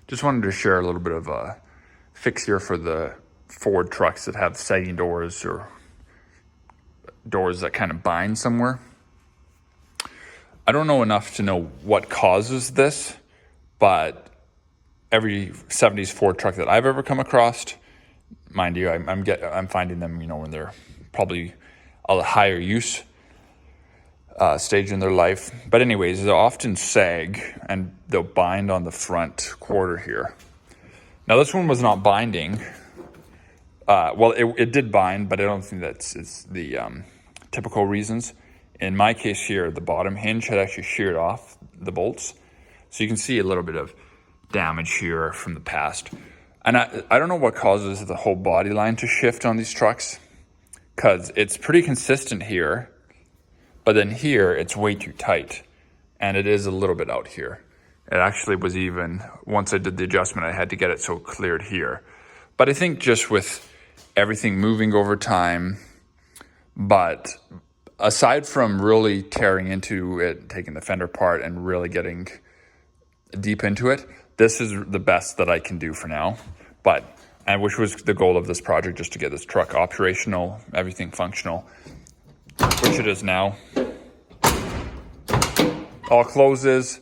Just wanted to share a little bit of a fix here for the Ford trucks that have sagging doors or doors that kind of bind somewhere. I don't know enough to know what causes this, but every 70s Ford truck that I've ever come across, mind you, I'm finding them, when they're probably a higher use stage in their life. But anyways, they'll often sag and they'll bind on the front quarter here. Now this one was not binding. Well, it did bind, but I don't think it's the typical reasons. In my case here, the bottom hinge had actually sheared off the bolts. So you can see a little bit of damage here from the past. And I don't know what causes the whole body line to shift on these trucks, because it's pretty consistent here, but then here it's way too tight, and it is a little bit out here. It actually was even, once I did the adjustment, I had to get it so cleared here. But I think just with everything moving over time, but aside from really tearing into it, taking the fender apart and really getting deep into it, this is the best that I can do for now. And which was the goal of this project, just to get this truck operational, everything functional, which it is now. All closes.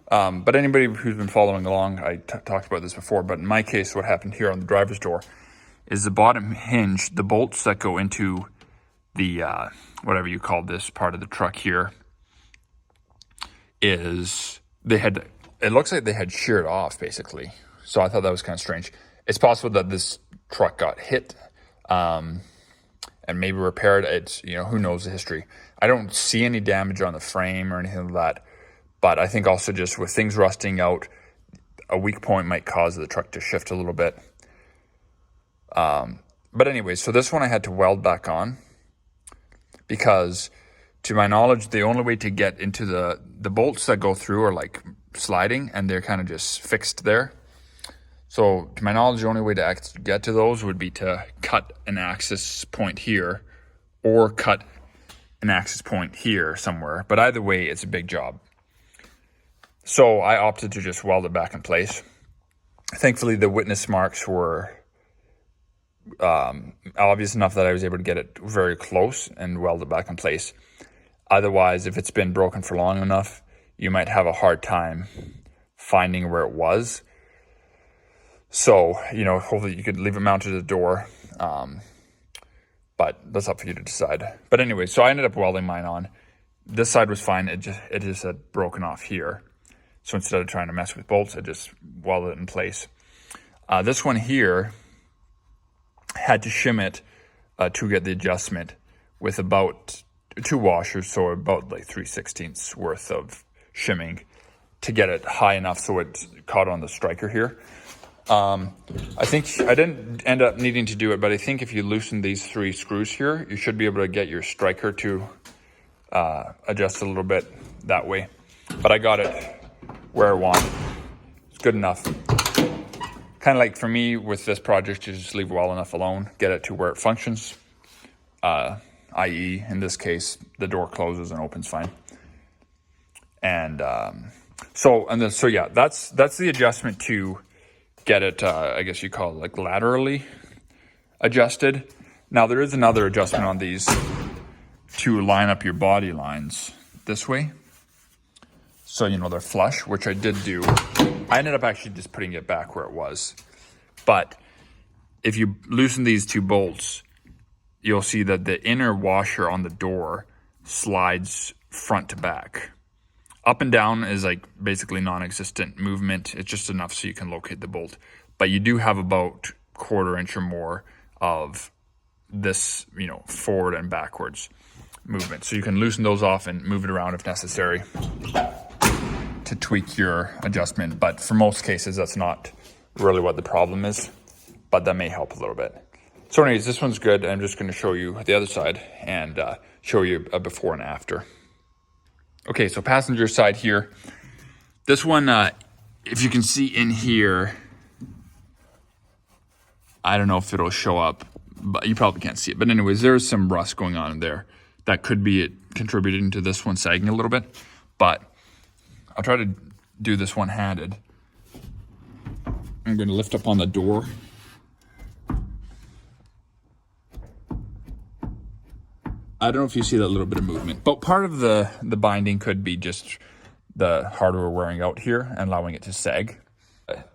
But anybody who's been following along, I talked about this before, but in my case, what happened here on the driver's door is the bottom hinge, the bolts that go into the, whatever you call this part of the truck here, it looks like they had sheared off basically. So I thought that was kind of strange. It's possible that this truck got hit and maybe repaired. It's, who knows the history. I don't see any damage on the frame or anything like that. But I think also just with things rusting out, a weak point might cause the truck to shift a little bit. But anyway, so this one I had to weld back on because, to my knowledge, the only way to get into the bolts that go through are like sliding, and they're kind of just fixed there. So to my knowledge, the only way to get to those would be to cut an access point here or cut an access point here somewhere. But either way, it's a big job. So I opted to just weld it back in place. Thankfully, the witness marks were obvious enough that I was able to get it very close and weld it back in place. Otherwise, if it's been broken for long enough, you might have a hard time finding where it was. So, hopefully you could leave it mounted to the door. But that's up for you to decide. But anyway, so I ended up welding mine on. This side was fine. It just had broken off here. So instead of trying to mess with bolts, I just welded it in place. This one here had to shim it to get the adjustment with about 2 washers, so about like 3/16 worth of shimming to get it high enough so it caught on the striker here. I think I didn't end up needing to do it, but I think if you loosen these 3 screws here, you should be able to get your striker to adjust a little bit that way. But I got it where I want. It's good enough. Kind of like for me with this project, you just leave it well enough alone, get it to where it functions, i.e. in this case, the door closes and opens fine. And so yeah, that's the adjustment to get it, I guess you call it like laterally adjusted. Now there is another adjustment on these to line up your body lines this way. So, they're flush, which I did do. I ended up actually just putting it back where it was. But if you loosen these 2 bolts, you'll see that the inner washer on the door slides front to back. Up and down is like basically non-existent movement. It's just enough so you can locate the bolt. But you do have about 1/4 inch or more of this, forward and backwards movement. So you can loosen those off and move it around if necessary to tweak your adjustment. But for most cases, that's not really what the problem is, but that may help a little bit. So anyways, this one's good. I'm just going to show you the other side and show you a before and after. Okay, so passenger side here. This one, if you can see in here, I don't know if it'll show up, but you probably can't see it. But anyways, there's some rust going on in there. That could be it contributing to this one sagging a little bit. But I'll try to do this one-handed. I'm going to lift up on the door. I don't know if you see that little bit of movement, but part of the binding could be just the hardware wearing out here and allowing it to sag.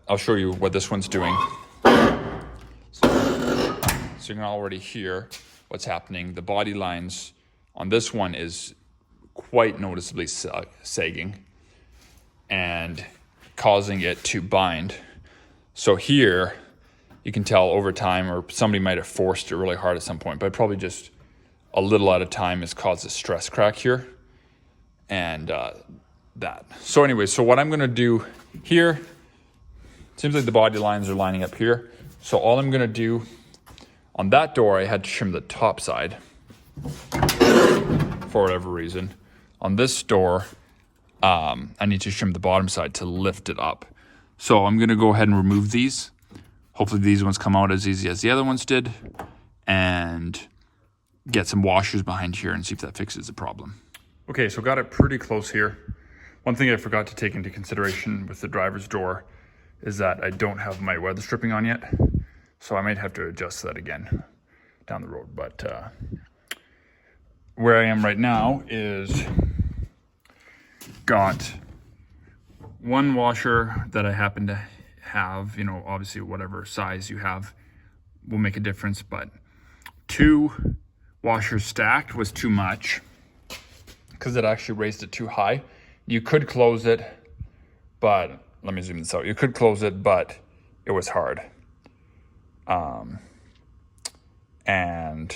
I'll show you what this one's doing. So you can already hear what's happening. The body lines on this one is quite noticeably sagging and causing it to bind. So here you can tell over time, or somebody might have forced it really hard at some point, but probably just a little at a time has caused a stress crack here. And that. So anyway, so what I'm gonna do here, seems like the body lines are lining up here. So all I'm gonna do on that door, I had to trim the top side for whatever reason. On this door, I need to trim the bottom side to lift it up. So I'm gonna go ahead and remove these. Hopefully these ones come out as easy as the other ones did, and get some washers behind here and see if that fixes the problem. Okay, so got it pretty close here. One thing I forgot to take into consideration with the driver's door is that I don't have my weather stripping on yet. So I might have to adjust that again down the road. But where I am right now is got one washer that I happen to have, you know, obviously whatever size you have will make a difference, but 2 washers stacked was too much because it actually raised it too high. You could close it, but let me zoom this out. You could close it, but it was hard. And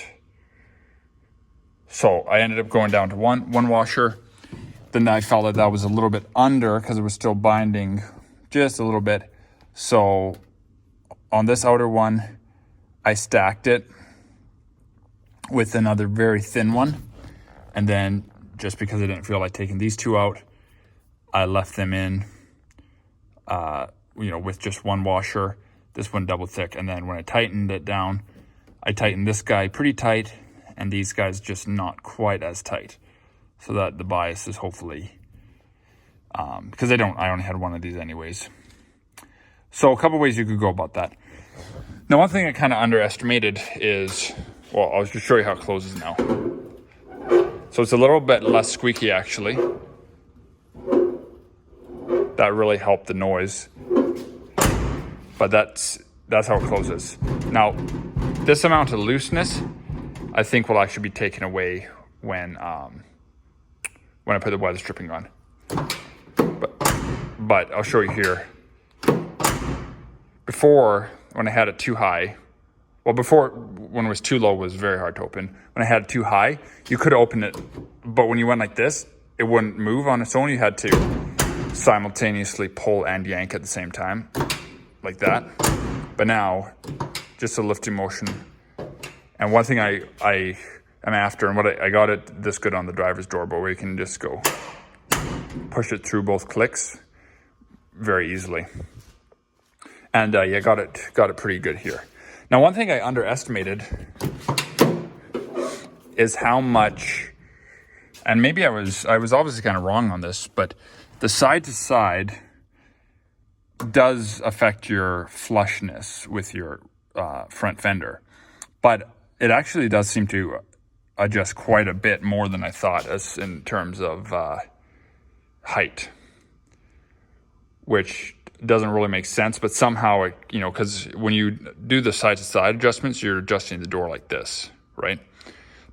so I ended up going down to one washer. Then I felt that was a little bit under because it was still binding just a little bit. So on this outer one, I stacked it with another very thin one. And then just because I didn't feel like taking these 2 out, I left them in, with just one washer, this one double thick. And then when I tightened it down, I tightened this guy pretty tight and these guys just not quite as tight. So that the bias is hopefully, because I only had one of these anyways. So a couple ways you could go about that. Now, one thing I kind of underestimated is, well, I'll just show you how it closes now. So it's a little bit less squeaky actually. That really helped the noise. But that's how it closes. Now, this amount of looseness, I think will actually be taken away when I put the weather stripping on. But I'll show you here. Before, when I had it too high, before when it was too low, it was very hard to open. When I had it too high, you could open it, but when you went like this, it wouldn't move on its own. You had to simultaneously pull and yank at the same time, like that. But now, just a lifting motion. And one thing I am after, and I got it this good on the driver's door, but where you can just go push it through both clicks very easily. And got it pretty good here. Now, one thing I underestimated is how much, and maybe I was obviously kind of wrong on this, but the side to side does affect your flushness with your front fender, but it actually does seem to adjust quite a bit more than I thought, as in terms of height, which doesn't really make sense, but somehow it, because when you do the side to side adjustments, you're adjusting the door like this, right?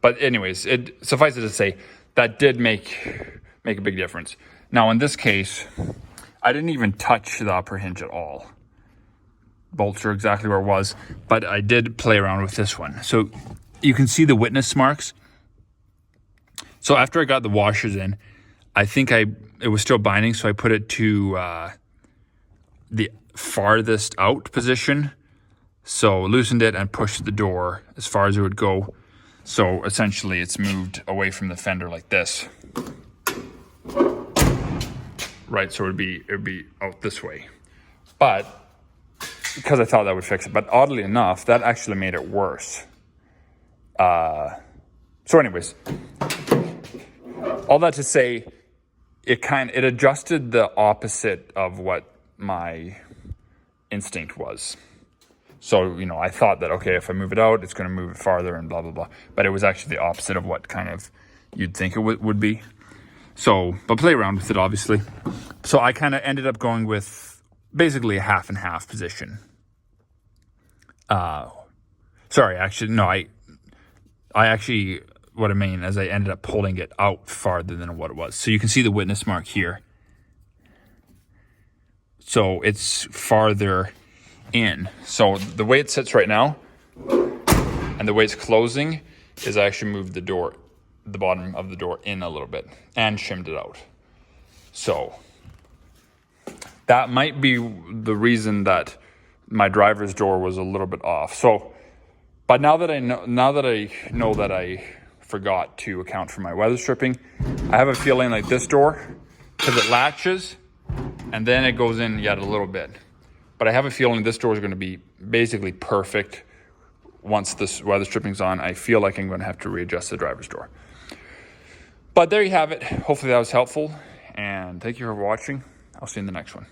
But anyways, it suffices to say that did make a big difference. Now in this case, I didn't even touch the upper hinge at all. Bolts are exactly where it was, but I did play around with this one. So you can see the witness marks. So after I got the washers in, I think it was still binding, so I put it to the farthest out position. So loosened it and pushed the door as far as it would go. So essentially it's moved away from the fender like this. Right, so it'd be out this way. But because I thought that would fix it, but oddly enough, that actually made it worse. So anyways, all that to say, it adjusted the opposite of what my instinct was. So, you know, I thought that, okay, if I move it out, it's going to move it farther and blah, blah, blah. But it was actually the opposite of what kind of you'd think it would be. So, but play around with it, obviously. So I kind of ended up going with basically a half and half position. Sorry, actually, no, I actually, what I mean is I ended up pulling it out farther than what it was. So you can see the witness mark here. So it's farther in. So the way it sits right now and the way it's closing is I actually moved the door, the bottom of the door in a little bit and shimmed it out. So that might be the reason that my driver's door was a little bit off. So, but now that I know that I forgot to account for my weather stripping, I have a feeling like this door, because it latches and then it goes in yet a little bit. But I have a feeling this door is going to be basically perfect once this weather stripping's on. I feel like I'm going to have to readjust the driver's door. But there you have it. Hopefully that was helpful. And thank you for watching. I'll see you in the next one.